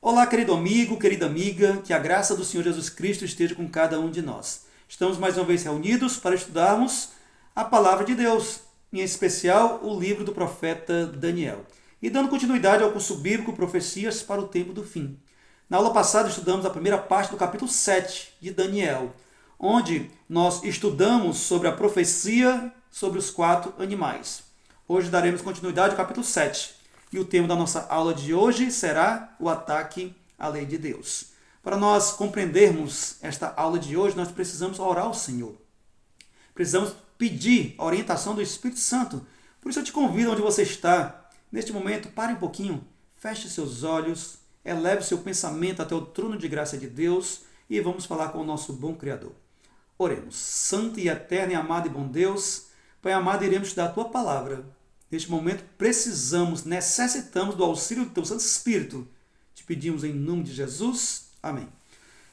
Olá, querido amigo, querida amiga, que a graça do Senhor Jesus Cristo esteja com cada um de nós. Estamos mais uma vez reunidos para estudarmos a palavra de Deus, em especial o livro do profeta Daniel. E dando continuidade ao curso bíblico Profecias para o Tempo do Fim. Na aula passada estudamos a primeira parte do capítulo 7 de Daniel, onde nós estudamos sobre a profecia sobre os 4 animais. Hoje daremos continuidade ao capítulo 7. E o tema da nossa aula de hoje será o ataque à lei de Deus. Para nós compreendermos esta aula de hoje, nós precisamos orar ao Senhor. Precisamos pedir a orientação do Espírito Santo. Por isso eu te convido, onde você está, neste momento, pare um pouquinho, feche seus olhos, eleve seu pensamento até o trono de graça de Deus e vamos falar com o nosso bom Criador. Oremos. Santo e eterno e amado e bom Deus, Pai amado, iremos estudar a Tua palavra. Neste momento, necessitamos do auxílio do Teu Santo Espírito. Te pedimos em nome de Jesus. Amém.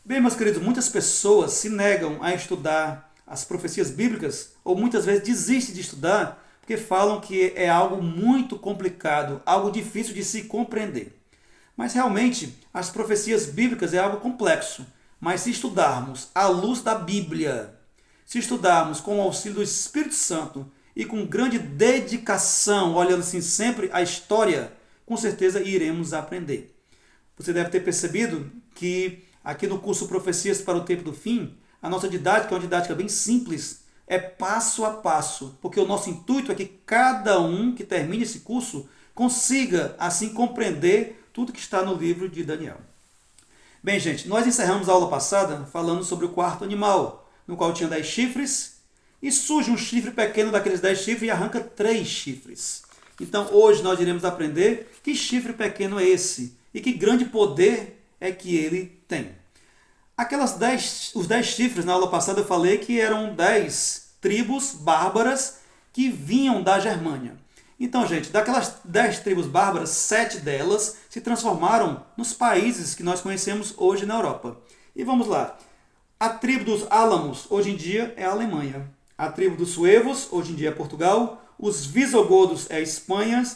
Bem, meus queridos, muitas pessoas se negam a estudar as profecias bíblicas ou muitas vezes desistem de estudar porque falam que é algo muito complicado, algo difícil de se compreender. Mas realmente, as profecias bíblicas é algo complexo. Mas se estudarmos à luz da Bíblia, se estudarmos com o auxílio do Espírito Santo, e com grande dedicação, olhando assim sempre a história, com certeza iremos aprender. Você deve ter percebido que aqui no curso Profecias para o Tempo do Fim, a nossa didática é uma didática bem simples, é passo a passo, porque o nosso intuito é que cada um que termine esse curso consiga assim compreender tudo que está no livro de Daniel. Bem, gente, nós encerramos a aula passada falando sobre o 4º animal, no qual tinha 10 chifres, e surge um chifre pequeno daqueles 10 chifres e arranca 3 chifres. Então hoje nós iremos aprender que chifre pequeno é esse e que grande poder é que ele tem. Os 10 chifres, na aula passada eu falei que eram 10 tribos bárbaras que vinham da Germânia. Então, gente, daquelas 10 tribos bárbaras, 7 delas se transformaram nos países que nós conhecemos hoje na Europa. E vamos lá. A tribo dos Álamos, hoje em dia, é a Alemanha. A tribo dos suevos, hoje em dia é Portugal. Os visigodos é a Espanha.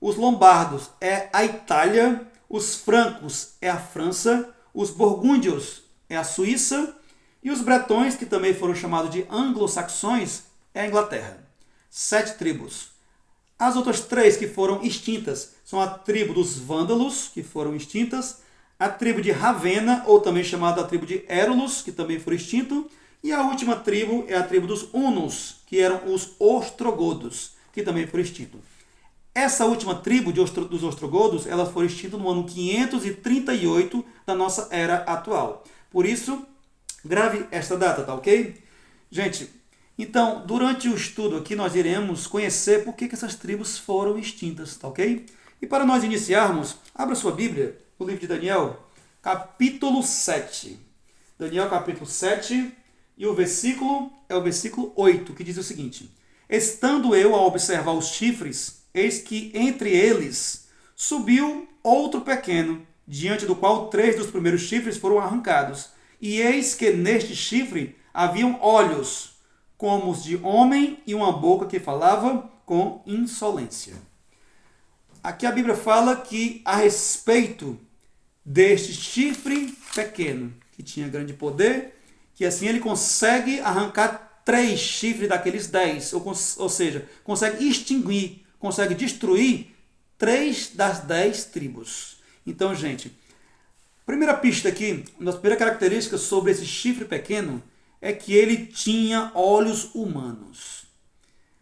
Os lombardos é a Itália. Os francos é a França. Os burgúndios é a Suíça. E os bretões, que também foram chamados de anglo-saxões, é a Inglaterra. 7 tribos. As outras 3 que foram extintas são a tribo dos vândalos, que foram extintas. A tribo de Ravenna, ou também chamada a tribo de Érulos, que também foi extinto. E a última tribo é a tribo dos hunos, que eram os ostrogodos, que também foram extintos. Essa última tribo dos ostrogodos, ela foi extinta no ano 538 da nossa era atual. Por isso, grave esta data, tá ok? Gente, então, durante o estudo aqui, nós iremos conhecer por que essas tribos foram extintas, tá ok? E para nós iniciarmos, abra sua Bíblia, no livro de Daniel, capítulo 7. Daniel, capítulo 7. E o versículo é o versículo 8, que diz o seguinte: Estando eu a observar os chifres, eis que entre eles subiu outro pequeno, diante do qual 3 dos primeiros chifres foram arrancados. E eis que neste chifre haviam olhos, como os de homem, e uma boca que falava com insolência. Aqui a Bíblia fala que a respeito deste chifre pequeno, que tinha grande poder, que assim ele consegue arrancar 3 chifres daqueles 10, ou seja, consegue extinguir, consegue destruir 3 das 10 tribos. Então, gente, primeira pista aqui, uma das primeiras características sobre esse chifre pequeno é que ele tinha olhos humanos.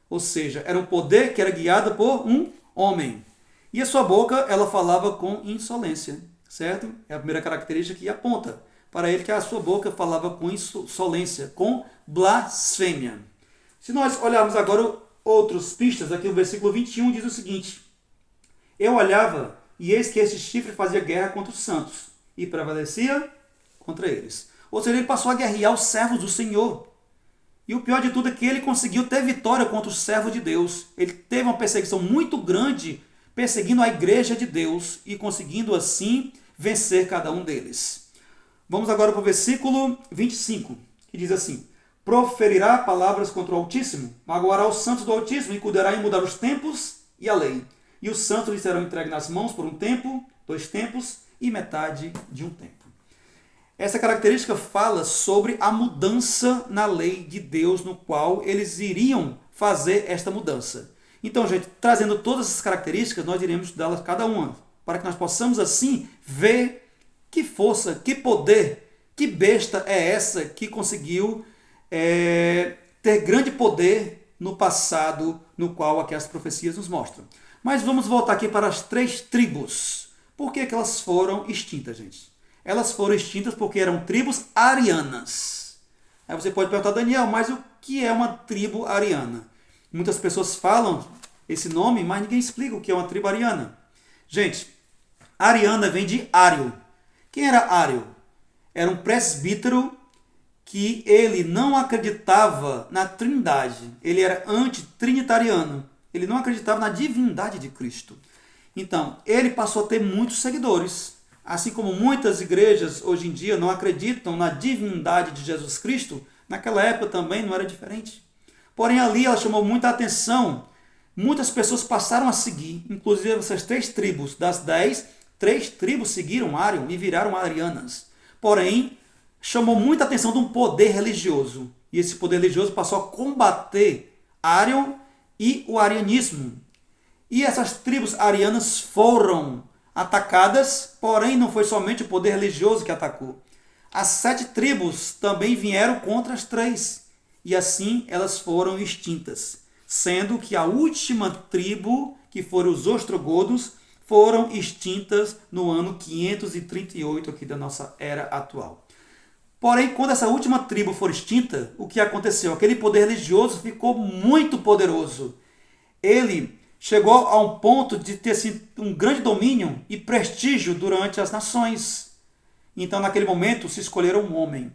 Ou seja, era um poder que era guiado por um homem. E a sua boca, ela falava com insolência, certo? É a primeira característica que aponta para ele que a sua boca falava com insolência, com blasfêmia. Se nós olharmos agora outras pistas, aqui o versículo 21 diz o seguinte: Eu olhava, e eis que este chifre fazia guerra contra os santos, e prevalecia contra eles. Ou seja, ele passou a guerrear os servos do Senhor. E o pior de tudo é que ele conseguiu ter vitória contra os servos de Deus. Ele teve uma perseguição muito grande, perseguindo a igreja de Deus, e conseguindo assim vencer cada um deles. Vamos agora para o versículo 25, que diz assim: Proferirá palavras contra o Altíssimo, magoará os santos do Altíssimo e cuidará em mudar os tempos e a lei. E os santos lhe serão entregues nas mãos por um tempo, 2 tempos, e metade de um tempo. Essa característica fala sobre a mudança na lei de Deus, no qual eles iriam fazer esta mudança. Então, gente, trazendo todas essas características, nós iremos estudá-las cada uma, para que nós possamos, assim, ver que força, que poder, que besta é essa que conseguiu ter grande poder no passado, no qual aquelas profecias nos mostram. Mas vamos voltar aqui para as 3 tribos. Por que elas foram extintas, gente? Elas foram extintas porque eram tribos arianas. Aí você pode perguntar, Daniel, mas o que é uma tribo ariana? Muitas pessoas falam esse nome, mas ninguém explica o que é uma tribo ariana. Gente, ariana vem de Ário. Quem era Ário? Era um presbítero que ele não acreditava na Trindade. Ele era antitrinitariano. Ele não acreditava na divindade de Cristo. Então, ele passou a ter muitos seguidores. Assim como muitas igrejas hoje em dia não acreditam na divindade de Jesus Cristo, naquela época também não era diferente. Porém, ali ela chamou muita atenção. Muitas pessoas passaram a seguir, inclusive essas 3 tribos. Das 10, 3 tribos seguiram Ário e viraram arianas. Porém, chamou muita atenção de um poder religioso. E esse poder religioso passou a combater Ário e o arianismo. E essas tribos arianas foram atacadas, porém não foi somente o poder religioso que atacou. As 7 tribos também vieram contra as 3. E assim elas foram extintas. Sendo que a última tribo, que foram os ostrogodos, foram extintas no ano 538 aqui da nossa era atual. Porém, quando essa última tribo for extinta, o que aconteceu? Aquele poder religioso ficou muito poderoso. Ele chegou a um ponto de ter assim, um grande domínio e prestígio durante as nações. Então, naquele momento, se escolheram um homem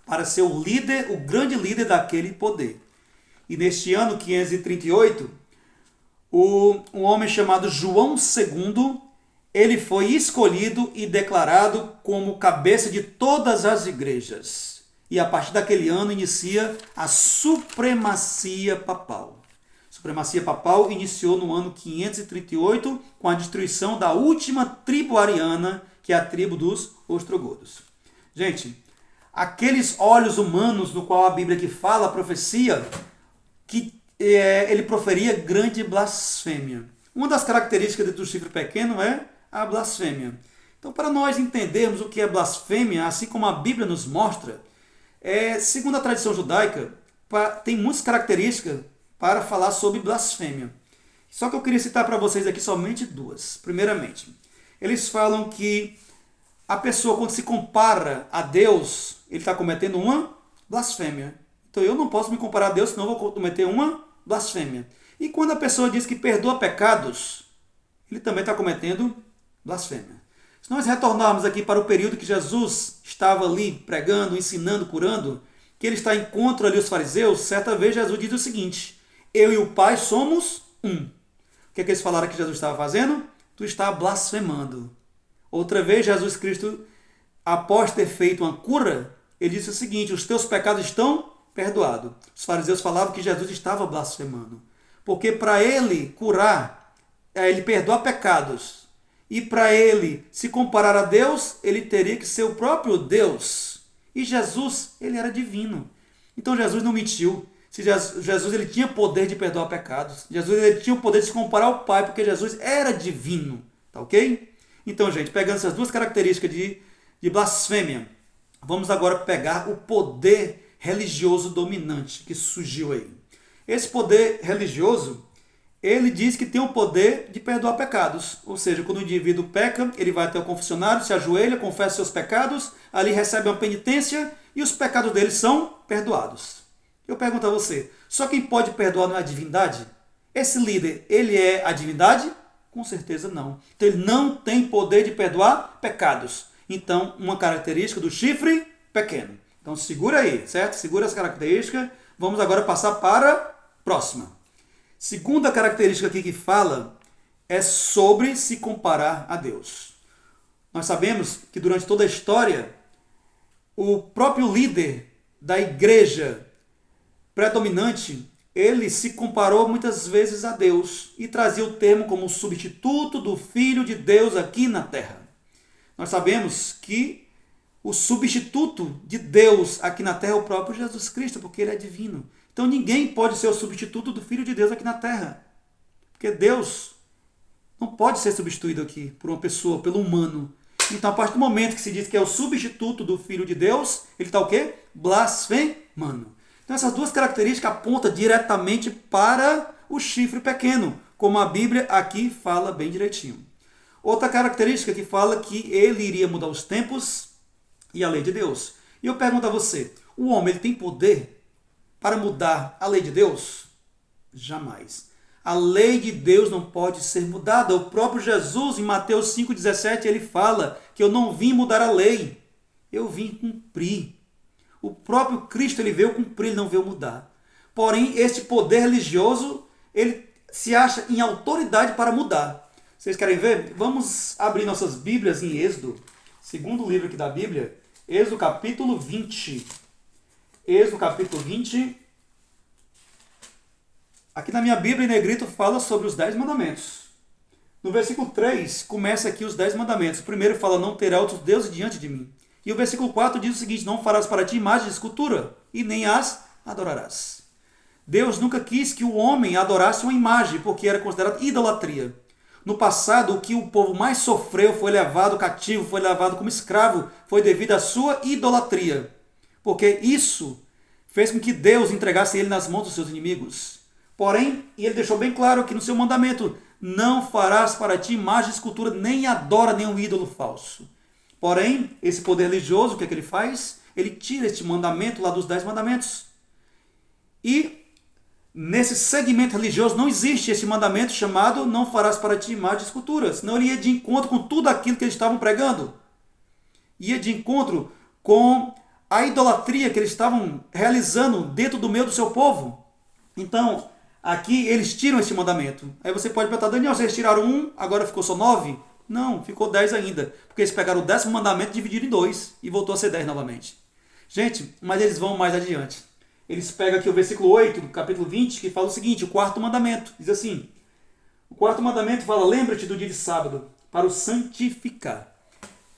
para ser o líder, o grande líder daquele poder. E neste ano 538, um homem chamado João II, ele foi escolhido e declarado como cabeça de todas as igrejas. E a partir daquele ano inicia a supremacia papal. A supremacia papal iniciou no ano 538 com a destruição da última tribo ariana, que é a tribo dos ostrogodos. Gente, aqueles olhos humanos no qual a Bíblia que fala a profecia, que ele proferia grande blasfêmia. Uma das características do chifre pequeno é a blasfêmia. Então, para nós entendermos o que é blasfêmia, assim como a Bíblia nos mostra, segundo a tradição judaica, tem muitas características para falar sobre blasfêmia. Só que eu queria citar para vocês aqui somente 2. Primeiramente, eles falam que a pessoa, quando se compara a Deus, ele está cometendo uma blasfêmia. Então eu não posso me comparar a Deus, senão eu vou cometer uma blasfêmia. E quando a pessoa diz que perdoa pecados, ele também está cometendo blasfêmia. Se nós retornarmos aqui para o período que Jesus estava ali pregando, ensinando, curando, que ele está em contra ali os fariseus, certa vez Jesus diz o seguinte: eu e o Pai somos um. O que eles falaram que Jesus estava fazendo? Tu está blasfemando. Outra vez Jesus Cristo, após ter feito uma cura, ele disse o seguinte: os teus pecados estão perdoados. Os fariseus falavam que Jesus estava blasfemando. Porque para ele curar, ele perdoar pecados, e para ele se comparar a Deus, ele teria que ser o próprio Deus. E Jesus, ele era divino. Então Jesus não mentiu. Jesus ele tinha poder de perdoar pecados. Jesus ele tinha o poder de se comparar ao Pai, porque Jesus era divino. Tá ok? Então, gente, pegando essas 2 características de blasfêmia, vamos agora pegar o poder religioso dominante que surgiu aí. Esse poder religioso, ele diz que tem o poder de perdoar pecados. Ou seja, quando o indivíduo peca, ele vai até o confessionário, se ajoelha, confessa seus pecados, ali recebe uma penitência e os pecados dele são perdoados. Eu pergunto a você, só quem pode perdoar não é a divindade? Esse líder, ele é a divindade? Com certeza não. Então ele não tem poder de perdoar pecados. Então, uma característica do chifre pequeno. Então segura aí, certo? Segura essa característica. Vamos agora passar para a próxima. Segunda característica aqui que fala é sobre se comparar a Deus. Nós sabemos que durante toda a história, o próprio líder da igreja predominante, ele se comparou muitas vezes a Deus e trazia o termo como substituto do Filho de Deus aqui na terra. Nós sabemos que o substituto de Deus aqui na terra é o próprio Jesus Cristo, porque ele é divino. Então ninguém pode ser o substituto do Filho de Deus aqui na terra. Porque Deus não pode ser substituído aqui por uma pessoa, pelo humano. Então, a partir do momento que se diz que é o substituto do Filho de Deus, ele está o quê? Blasfemando. Então, essas duas características apontam diretamente para o chifre pequeno, como a Bíblia aqui fala bem direitinho. Outra característica que fala que ele iria mudar os tempos e a lei de Deus. E eu pergunto a você, o homem ele tem poder para mudar a lei de Deus? Jamais. A lei de Deus não pode ser mudada. O próprio Jesus, em Mateus 5,17, ele fala que eu não vim mudar a lei, eu vim cumprir. O próprio Cristo ele veio cumprir, ele não veio mudar. Porém, este poder religioso, ele se acha em autoridade para mudar. Vocês querem ver? Vamos abrir nossas Bíblias em Êxodo, segundo livro aqui da Bíblia, Êxodo capítulo 20. Êxodo capítulo 20. Aqui na minha Bíblia, em negrito, fala sobre os 10 mandamentos. No versículo 3, começa aqui os 10 mandamentos. O primeiro fala, não terá outros deuses diante de mim. E o versículo 4 diz o seguinte, não farás para ti imagem de escultura, e nem as adorarás. Deus nunca quis que o homem adorasse uma imagem, porque era considerado idolatria. No passado, o que o povo mais sofreu foi levado cativo, foi levado como escravo, foi devido à sua idolatria. Porque isso fez com que Deus entregasse ele nas mãos dos seus inimigos. Porém, ele deixou bem claro aqui no seu mandamento, não farás para ti imagem de escultura, nem adora nenhum ídolo falso. Porém, esse poder religioso, o que é que ele faz? Ele tira este mandamento lá dos 10 mandamentos. E nesse segmento religioso não existe esse mandamento chamado não farás para ti imagem de escultura, senão ele ia de encontro com tudo aquilo que eles estavam pregando. Ia de encontro com a idolatria que eles estavam realizando dentro do meio do seu povo. Então, aqui eles tiram esse mandamento. Aí você pode perguntar, Daniel, vocês tiraram 1, agora ficou só 9? Não, ficou 10 ainda. Porque eles pegaram o 10º mandamento e dividiram em 2 e voltou a ser 10 novamente. Gente, mas eles vão mais adiante. Eles pegam aqui o versículo 8 do capítulo 20, que fala o seguinte, o 4º mandamento. Diz assim, o 4º mandamento fala, lembra-te do dia de sábado para o santificar.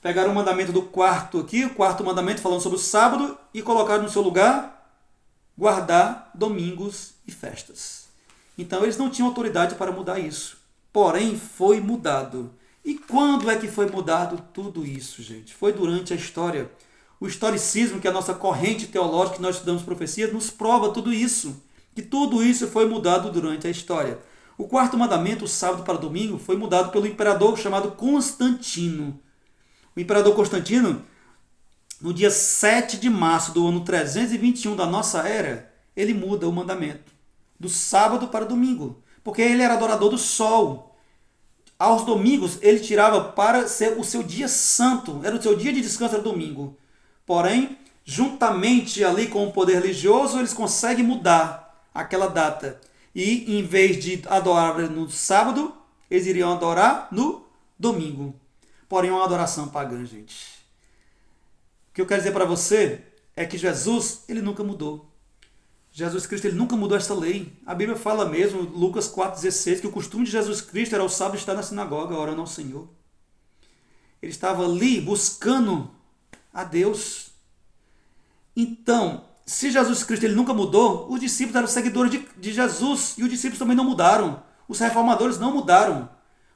Pegaram o mandamento do 4º aqui, o 4º mandamento falando sobre o sábado e colocaram no seu lugar, guardar domingos e festas. Então eles não tinham autoridade para mudar isso. Porém, foi mudado. E quando é que foi mudado tudo isso, gente? Foi durante a história. O historicismo, que é a nossa corrente teológica que nós estudamos profecias, nos prova tudo isso. Que tudo isso foi mudado durante a história. O 4º mandamento, o sábado para o domingo, foi mudado pelo imperador chamado Constantino. O imperador Constantino, no dia 7 de março do ano 321 da nossa era, ele muda o mandamento do sábado para o domingo, porque ele era adorador do sol. Aos domingos ele tirava para ser o seu dia santo, era o seu dia de descanso, era domingo. Porém, juntamente ali com o poder religioso, eles conseguem mudar aquela data. E em vez de adorar no sábado, eles iriam adorar no domingo. Porém, é uma adoração pagã, gente. O que eu quero dizer para você é que Jesus, ele nunca mudou. Jesus Cristo, ele nunca mudou essa lei. A Bíblia fala mesmo, Lucas 4,16, que o costume de Jesus Cristo era o sábado estar na sinagoga, orando ao Senhor. Ele estava ali buscando a Deus. Então, se Jesus Cristo ele nunca mudou, os discípulos eram seguidores de Jesus e os discípulos também não mudaram. Os reformadores não mudaram.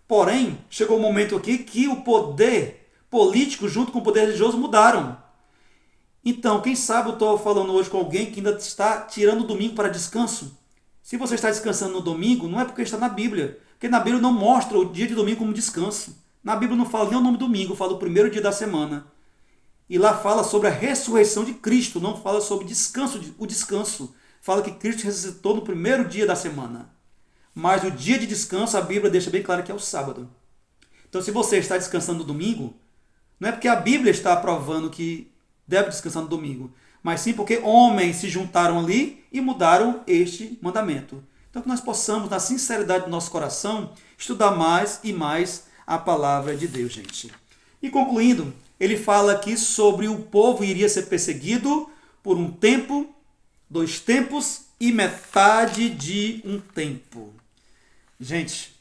Porém, chegou um momento aqui que o poder político junto com o poder religioso mudaram. Então, quem sabe eu estou falando hoje com alguém que ainda está tirando o domingo para descanso. Se você está descansando no domingo, não é porque está na Bíblia. Porque na Bíblia não mostra o dia de domingo como descanso. Na Bíblia não fala nem o nome domingo, fala o primeiro dia da semana. E lá fala sobre a ressurreição de Cristo, não fala sobre o descanso. Fala que Cristo ressuscitou no primeiro dia da semana. Mas o dia de descanso, a Bíblia deixa bem claro que é o sábado. Então, se você está descansando no domingo, não é porque a Bíblia está aprovando que deve descansar no domingo, mas sim porque homens se juntaram ali e mudaram este mandamento. Então, que nós possamos, na sinceridade do nosso coração, estudar mais e mais a palavra de Deus, gente. E concluindo, ele fala aqui sobre o povo iria ser perseguido por um tempo, 2 tempos e metade de um tempo. Gente,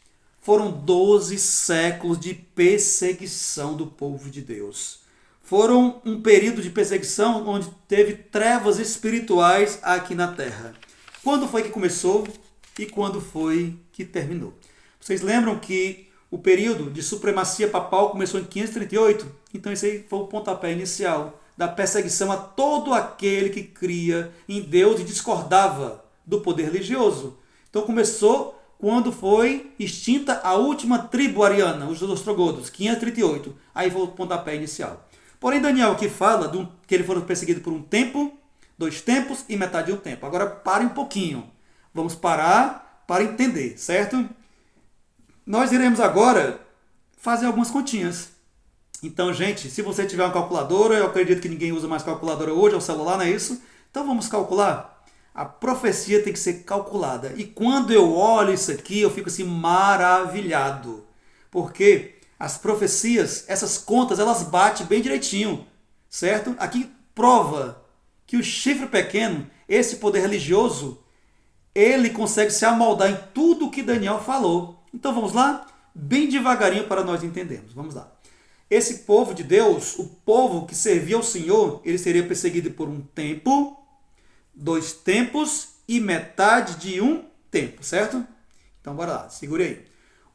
foram 12 séculos de perseguição do povo de Deus. Foram um período de perseguição onde teve trevas espirituais aqui na terra. Quando foi que começou e quando foi que terminou? Vocês lembram que o período de supremacia papal começou em 538? Então esse aí foi o pontapé inicial da perseguição a todo aquele que cria em Deus e discordava do poder religioso. Então começou quando foi extinta a última tribo ariana, os ostrogodos, 538. Aí foi o pontapé inicial. Porém, Daniel aqui fala que ele foi perseguido por um tempo, 2 tempos e metade de um tempo. Agora pare um pouquinho. Vamos parar para entender, certo? Nós iremos agora fazer algumas continhas. Então, gente, se você tiver uma calculadora, eu acredito que ninguém usa mais calculadora hoje, é o celular, não é isso? Então vamos calcular. A profecia tem que ser calculada. E quando eu olho isso aqui, eu fico assim maravilhado. Porque as profecias, essas contas, elas batem bem direitinho, certo? Aqui prova que o chifre pequeno, esse poder religioso, ele consegue se amoldar em tudo o que Daniel falou. Então vamos lá? Bem devagarinho para nós entendermos. Vamos lá. Esse povo de Deus, o povo que servia ao Senhor, ele seria perseguido por um tempo, 2 tempos e metade de um tempo, certo? Então bora lá, segure aí.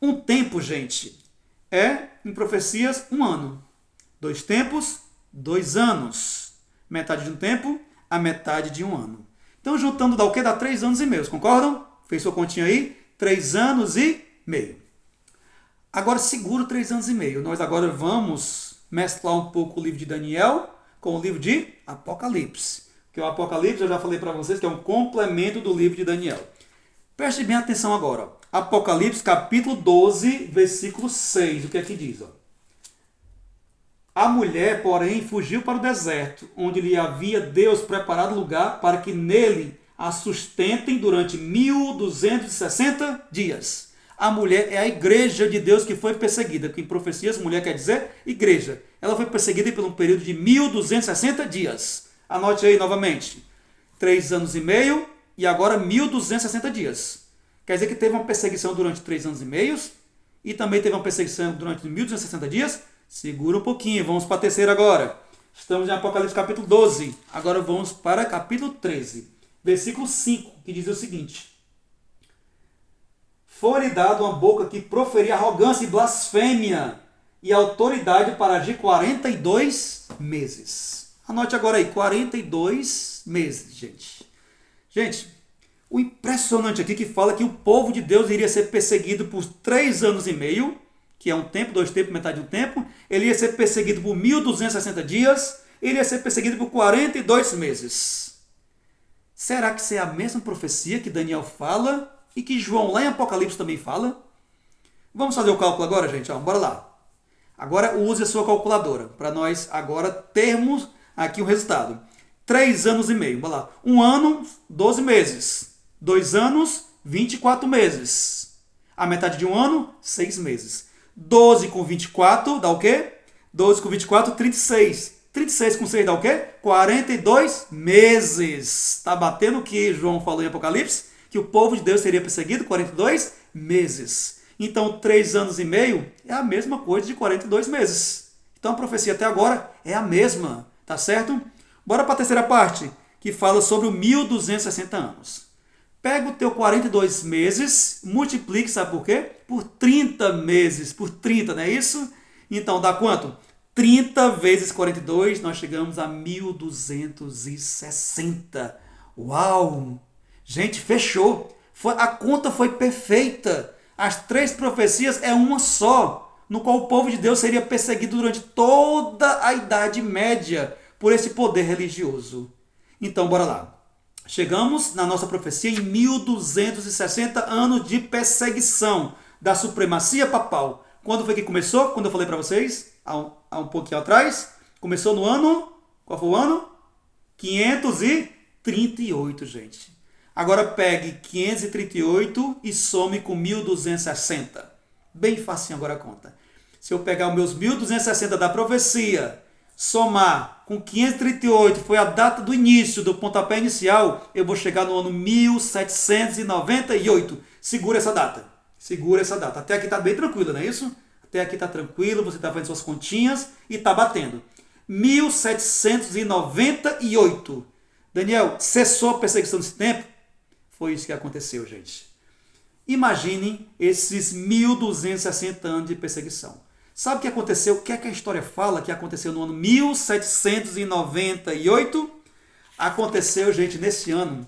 Um tempo, gente, é, em profecias, 1 ano. 2 tempos, 2 anos. Metade de um tempo, a metade de 1 ano. Então juntando dá o quê? Dá 3 anos e meio, concordam? Fez sua continha aí? 3 anos e meio. Agora segura 3 anos e meio. Nós agora vamos mesclar um pouco o livro de Daniel com o livro de Apocalipse. Porque o Apocalipse, eu já falei para vocês, que é um complemento do livro de Daniel. Preste bem atenção agora. Apocalipse, capítulo 12, versículo 6. O que é que diz? A mulher, porém, fugiu para o deserto, onde lhe havia Deus preparado lugar para que nele a sustentem durante 1260 dias. A mulher é a igreja de Deus que foi perseguida. Que em profecias, mulher quer dizer igreja. Ela foi perseguida por um período de 1260 dias. Anote aí novamente. 3 anos e meio e agora 1260 dias. Quer dizer que teve uma perseguição durante 3 anos e meio e também teve uma perseguição durante 1260 dias. Segura um pouquinho, vamos para a terceira agora. Estamos em Apocalipse capítulo 12. Agora vamos para capítulo 13. Versículo 5, que diz o seguinte. Foi-lhe dado uma boca que proferia arrogância e blasfêmia e autoridade para agir 42 meses. Anote agora aí, 42 meses, gente. Gente, o impressionante aqui que fala que o povo de Deus iria ser perseguido por 3 anos e meio, que é um tempo, 2 tempos, metade de um tempo. Ele ia ser perseguido por 1260 dias. Ele ia ser perseguido por 42 meses. Será que isso é a mesma profecia que Daniel fala e que João lá em Apocalipse também fala? Vamos fazer o cálculo agora, gente? Bora lá. Agora use a sua calculadora para nós agora termos aqui o resultado. 3 anos e meio. Bora lá. 1 ano, 12 meses. 2 anos, 24 meses. A metade de 1 ano, 6 meses. 12 com 24 dá o quê? 12 com 24, 36. 36 com 6 dá o quê? 42 meses. Está batendo o que João falou em Apocalipse? Que o povo de Deus seria perseguido 42 meses. Então, 3 anos e meio é a mesma coisa de 42 meses. Então, a profecia até agora é a mesma. Tá certo? Bora para a terceira parte, que fala sobre o 1260 anos. Pega o teu 42 meses, multiplique, sabe por quê? Por 30 meses, por 30, não é isso? Então, dá quanto? 30 vezes 42, nós chegamos a 1260. Uau! Gente, fechou. A conta foi perfeita. As 3 profecias é uma só, no qual o povo de Deus seria perseguido durante toda a Idade Média por esse poder religioso. Então, bora lá. Chegamos na nossa profecia em 1260 anos de perseguição da supremacia papal. Quando foi que começou? Quando eu falei para vocês, há um pouquinho atrás, começou no ano, qual foi o ano? 538, gente. Agora pegue 538 e some com 1260. Bem facinho agora a conta. Se eu pegar os meus 1260 da profecia, somar com 538, foi a data do início, do pontapé inicial, eu vou chegar no ano 1798. Segura essa data. Segura essa data. Até aqui está bem tranquilo, não é isso? Até aqui está tranquilo, você está fazendo suas continhas e está batendo. 1798. Daniel, cessou a perseguição nesse tempo? Foi isso que aconteceu, gente. Imaginem esses 1260 anos de perseguição. Sabe o que aconteceu? O que é que a história fala que aconteceu no ano 1798? Aconteceu, gente, nesse ano,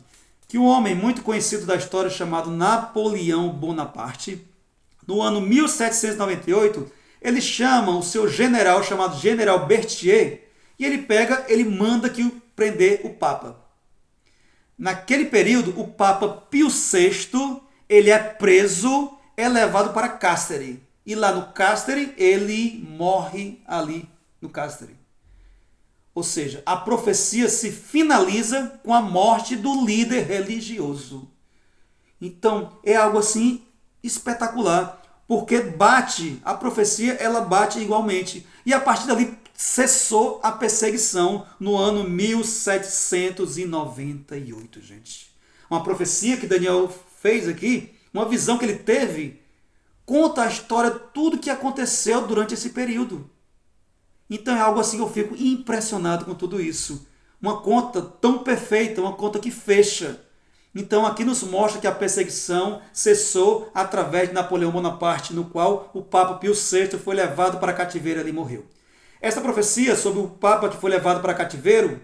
que um homem muito conhecido da história chamado Napoleão Bonaparte, no ano 1798, ele chama o seu general chamado General Berthier e ele manda que prender o Papa. Naquele período, o Papa Pio VI, ele é preso, é levado para Cástere. E lá no Cástere, ele morre ali no Cástere. Ou seja, a profecia se finaliza com a morte do líder religioso. Então, é algo assim espetacular, porque a profecia, ela bate igualmente. E a partir dali cessou a perseguição no ano 1798, gente. Uma profecia que Daniel fez aqui, uma visão que ele teve, conta a história de tudo que aconteceu durante esse período. Então é algo assim que eu fico impressionado com tudo isso. Uma conta tão perfeita, uma conta que fecha. Então aqui nos mostra que a perseguição cessou através de Napoleão Bonaparte, no qual o Papa Pio VI foi levado para cativeiro e ali morreu. Essa profecia sobre o Papa que foi levado para cativeiro,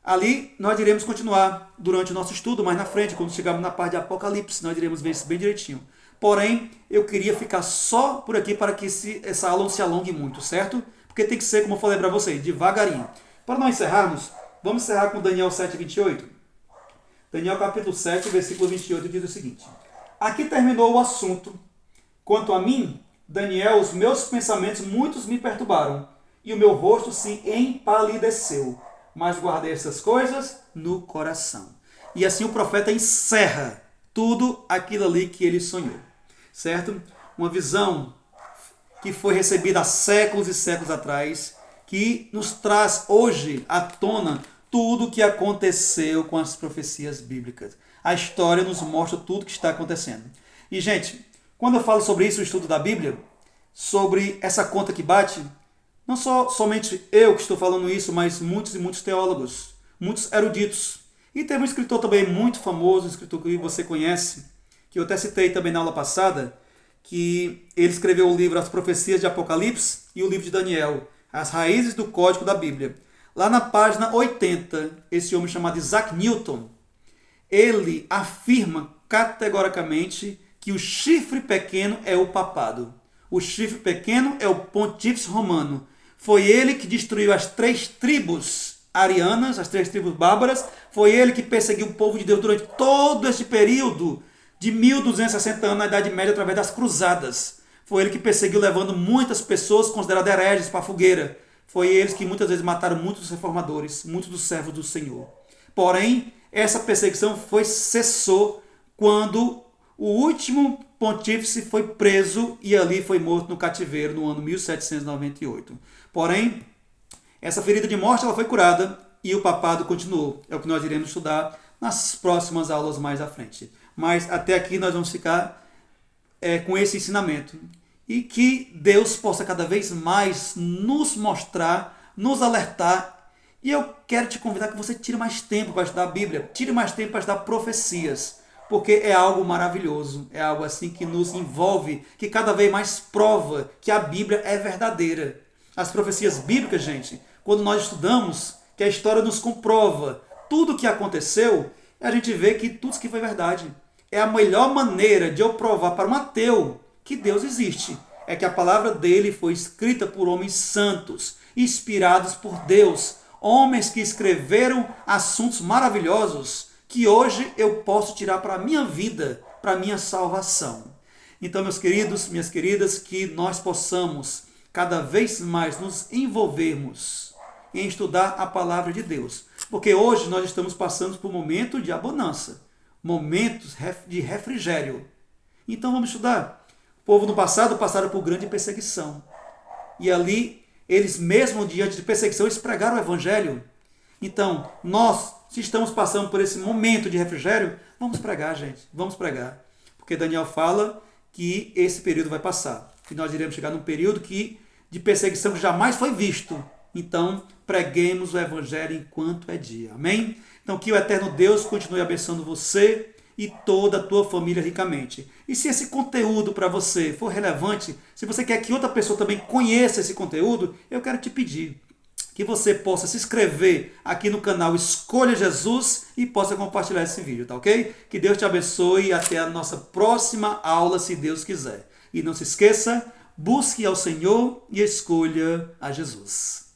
ali nós iremos continuar durante o nosso estudo, mais na frente, quando chegarmos na parte de Apocalipse, nós iremos ver isso bem direitinho. Porém, eu queria ficar só por aqui para que essa aula não se alongue muito, certo? Porque tem que ser, como eu falei para vocês, devagarinho. Para nós encerrarmos, vamos encerrar com Daniel 7:28. Daniel capítulo 7, versículo 28 diz o seguinte: aqui terminou o assunto. Quanto a mim, Daniel, os meus pensamentos muitos me perturbaram, e o meu rosto se empalideceu, mas guardei essas coisas no coração. E assim o profeta encerra tudo aquilo ali que ele sonhou, certo? Uma visão que foi recebida há séculos e séculos atrás, que nos traz hoje à tona tudo o que aconteceu com as profecias bíblicas. A história nos mostra tudo o que está acontecendo. E, gente, quando eu falo sobre isso, o estudo da Bíblia, sobre essa conta que bate, não somente eu que estou falando isso, mas muitos e muitos teólogos, muitos eruditos. E tem um escritor também muito famoso, um escritor que você conhece, que eu até citei também na aula passada, que ele escreveu o livro As Profecias de Apocalipse e o livro de Daniel, As Raízes do Código da Bíblia. Lá na página 80, esse homem chamado Isaac Newton, ele afirma categoricamente que o chifre pequeno é o papado. O chifre pequeno é o pontífice romano. Foi ele que destruiu as 3 tribos arianas, as 3 tribos bárbaras. Foi ele que perseguiu o povo de Deus durante todo este período de 1260 anos na Idade Média através das cruzadas. Foi ele que perseguiu levando muitas pessoas consideradas hereges para a fogueira. Foi eles que muitas vezes mataram muitos dos reformadores, muitos dos servos do Senhor. Porém, essa perseguição cessou quando o último pontífice foi preso e ali foi morto no cativeiro no ano 1798. Porém, essa ferida de morte ela foi curada e o papado continuou. É o que nós iremos estudar nas próximas aulas mais à frente. Mas até aqui nós vamos ficar com esse ensinamento. E que Deus possa cada vez mais nos mostrar, nos alertar. E eu quero te convidar que você tire mais tempo para estudar a Bíblia. Tire mais tempo para estudar profecias. Porque é algo maravilhoso. É algo assim que nos envolve, que cada vez mais prova que a Bíblia é verdadeira. As profecias bíblicas, gente, quando nós estudamos, que a história nos comprova tudo o que aconteceu, a gente vê que tudo isso que foi verdade. É a melhor maneira de eu provar para um ateu que Deus existe. É que a palavra dele foi escrita por homens santos, inspirados por Deus. Homens que escreveram assuntos maravilhosos que hoje eu posso tirar para a minha vida, para a minha salvação. Então, meus queridos, minhas queridas, que nós possamos cada vez mais nos envolvermos em estudar a palavra de Deus. Porque hoje nós estamos passando por um momento de abundância, momentos de refrigério. Então vamos estudar. O povo no passado passaram por grande perseguição. E ali, eles mesmo diante de perseguição, eles pregaram o evangelho. Então, nós, se estamos passando por esse momento de refrigério, vamos pregar, gente. Vamos pregar. Porque Daniel fala que esse período vai passar. Que nós iremos chegar num período de perseguição que jamais foi visto. Então, preguemos o evangelho enquanto é dia. Amém? Então, que o eterno Deus continue abençoando você e toda a tua família ricamente. E se esse conteúdo para você for relevante, se você quer que outra pessoa também conheça esse conteúdo, eu quero te pedir que você possa se inscrever aqui no canal Escolha Jesus e possa compartilhar esse vídeo, tá ok? Que Deus te abençoe e até a nossa próxima aula, se Deus quiser. E não se esqueça, busque ao Senhor e escolha a Jesus.